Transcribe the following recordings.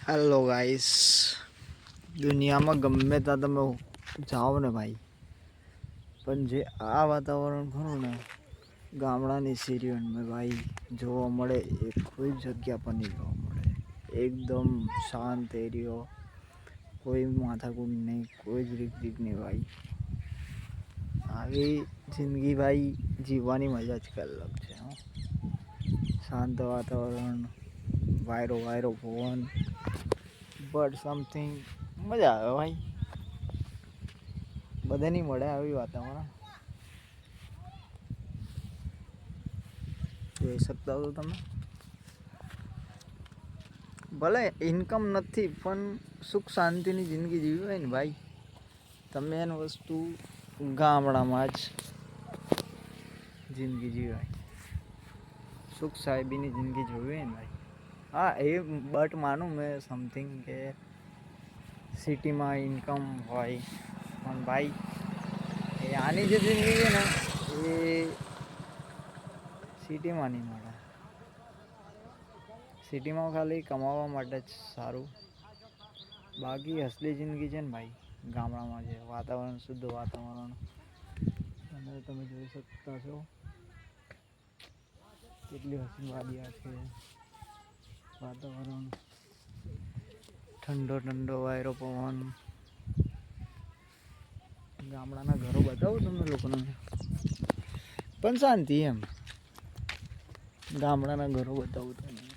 Hello guys, દુનિયામાં ગમે ત્યાં તમે જાઓ ને ભાઈ, પણ જે આ વાતાવરણ ખરું ને ગામડાની સિરિયલમાં ભાઈ જોવા મળે એ કોઈ જગ્યા પર નહીં જોવા મળે. એકદમ શાંત એરિયો, કોઈ માથાકૂટ નહીં, કોઈ જ રીક નહીં ભાઈ. આવી જિંદગી ભાઈ જીવવાની મજા જ અલગ છે. શાંત વાતાવરણ, વાયરો પવન, બટ સમથિંગ મજા આવે ભાઈ. બધે નહીં મળે આવી વાતાવરણ. જોઈ શકતા હો તમે. ભલે ઇન્કમ નથી પણ સુખ શાંતિની જિંદગી જીવી હોય ને ભાઈ, તમે એની વસ્તુ ગામડામાં જ જિંદગી જીવાય. સુખ સાહેબીની જિંદગી જોવી હોય ને ભાઈ. હા એ બટ માનું મેં સમથિંગ કે સિટીમાં ઇન્કમ હોય, પણ ભાઈ એ આની જે જિંદગી છે ને એ સિટીમાં નહીં મળે. સિટીમાં ખાલી કમાવા માટે જ સારું, બાકી અસલી જિંદગી છે ને ભાઈ ગામડામાં છે. વાતાવરણ શુદ્ધ વાતાવરણ, અને તમે જોઈ શકતા છો કેટલી હસી વાડિયા છે. વાતાવરણ ઠંડો વાયરો પવન. ગામડાના ઘરો બતાવું તમને લોકોને, પણ શાંતિ એમ. ગામડાના ઘરો બતાવું તમને.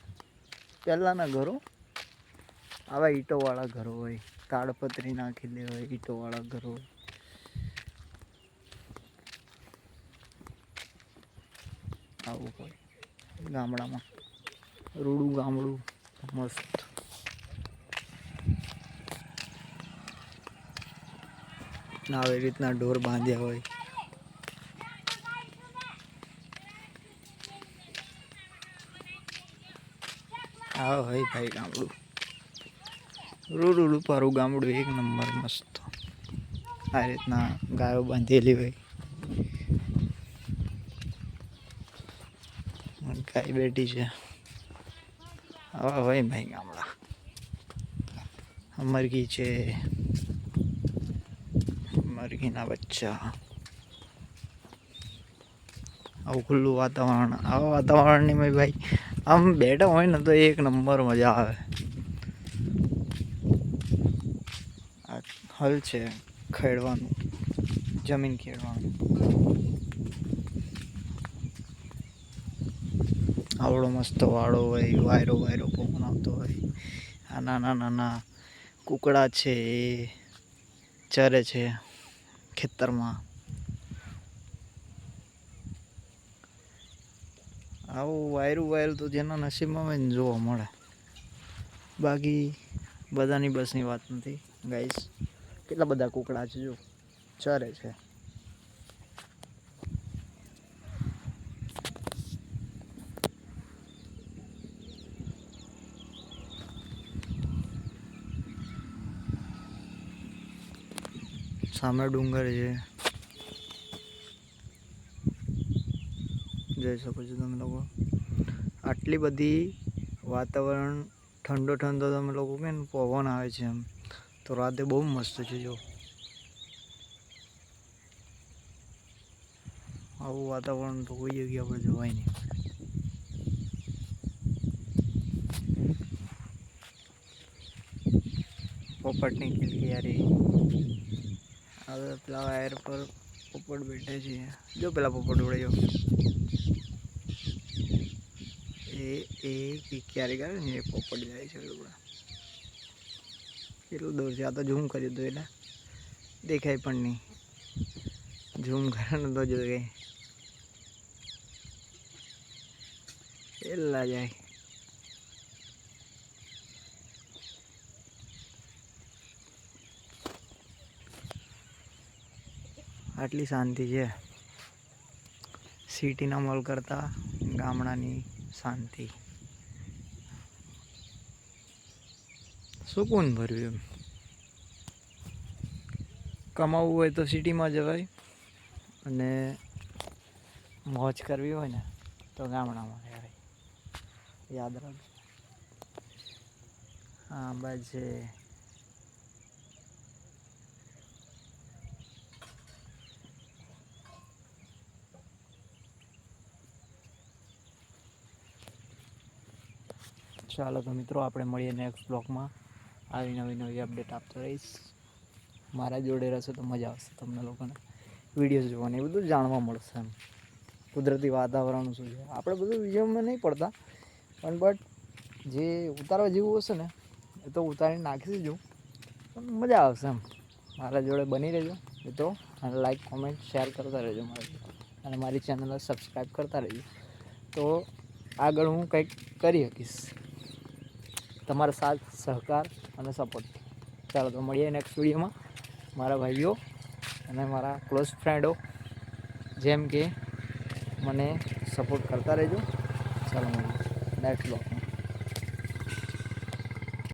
પહેલાંના ઘરો આવા ઈંટોવાળા ઘરો હોય, તાડપત્રી નાખેલી હોય, ઈંટોવાળા ઘરો. આવું હોય ગામડામાં. રૂડું ગામડું મસ્ત. આવી રીતના ઢોર બાંધ્યા હોય. હા હોય ભાઈ ગામડું, રૂડું પારું ગામડું એક નંબર મસ્ત. આ રીતના ગાયો બાંધેલી હોય, ગાય બેઠી છે. આવા હોય ભાઈ ગામડા. મરઘી છે, મરઘીના બચ્ચા. આવું ખુલ્લું વાતાવરણ. આવા વાતાવરણની મેં ભાઈ આમ બેઠા હોય ને તો એક નંબર મજા આવે. આ હલ છે ખેડવાનું, જમીન ખેડવાનું. આવડો મસ્ત વાળો હોય, વાયરો પવન આવતો હોય. આ નાના કુકડા છે એ ચરે છે ખેતરમાં. આવું વાયરું તો જેના નસીબમાં હોય ને જોવા મળે. બાકી બધાની બસની વાત નથી ગાઈસ. કેટલા બધા કુકડા છે જો ચરે છે. સામે ડુંગર છે, જોઈ શકો છો તમે લોકો. આટલી બધી વાતાવરણ ઠંડો તમે લોકો કે ને પવન આવે છે એમ, તો રાતે બહુ મસ્ત છે. જો આવું વાતાવરણ તો કોઈ જગ્યા પર જોવાય નહીં. પોપટની કિલકિયારી. હવે પેલા વાયર પર પોપટ બેઠે છે. જો પેલા પોપટ ઉડે જો, એ કિલકિયારી કરે ને એ પોપટ જાય છે. કેટલું દૂર છે? આ તો ઝૂમ કર્યું હતું એટલે દેખાય પણ નહીં. ઝૂમ કરે ને તો જોઈએ એટલા જાય. આટલી શાંતિ છે સિટીના મોલ કરતાં ગામડાની શાંતિ. સુકૂન ભર્યું એમ. કમાવવું હોય તો સિટીમાં જવાય, અને મોજ કરવી હોય ને તો ગામડામાં રહેવાય. યાદ રાખજો. આંબા છે. ચાલો તો મિત્રો આપણે મળીએ નેક્સ્ટ બ્લોગમાં. આવી નવી અપડેટ આપતો રહીશ. મારા જોડે રહેશે તો મજા આવશે તમને લોકોને વિડીયો જોવાની, એ બધું જાણવા મળશે એમ. કુદરતી વાતાવરણ શું છે આપણે બધું વિડીયોમાં નહીં પડતા, પણ બટ જે ઉતારવા જેવું હશે ને એ તો ઉતારીને નાખી દેજો, પણ મજા આવશે એમ. મારા જોડે બની રહેજો મિત્રો, અને લાઈક કોમેન્ટ શેર કરતા રહેજો અને મારી ચેનલને સબસ્ક્રાઈબ કરતા રહેજો, તો આગળ હું કંઈક કરી શકીશ તમારા સાથ સહકાર અને સપોર્ટ. ચાલો તો મળીએ નેક્સ્ટ વિડીયોમાં. મારા ભાઈઓ અને મારા ક્લોઝ ફ્રેન્ડો જેમ કે મને સપોર્ટ કરતા રહેજો. ચાલો મળીએ નેક્સ્ટ બ્લોગ.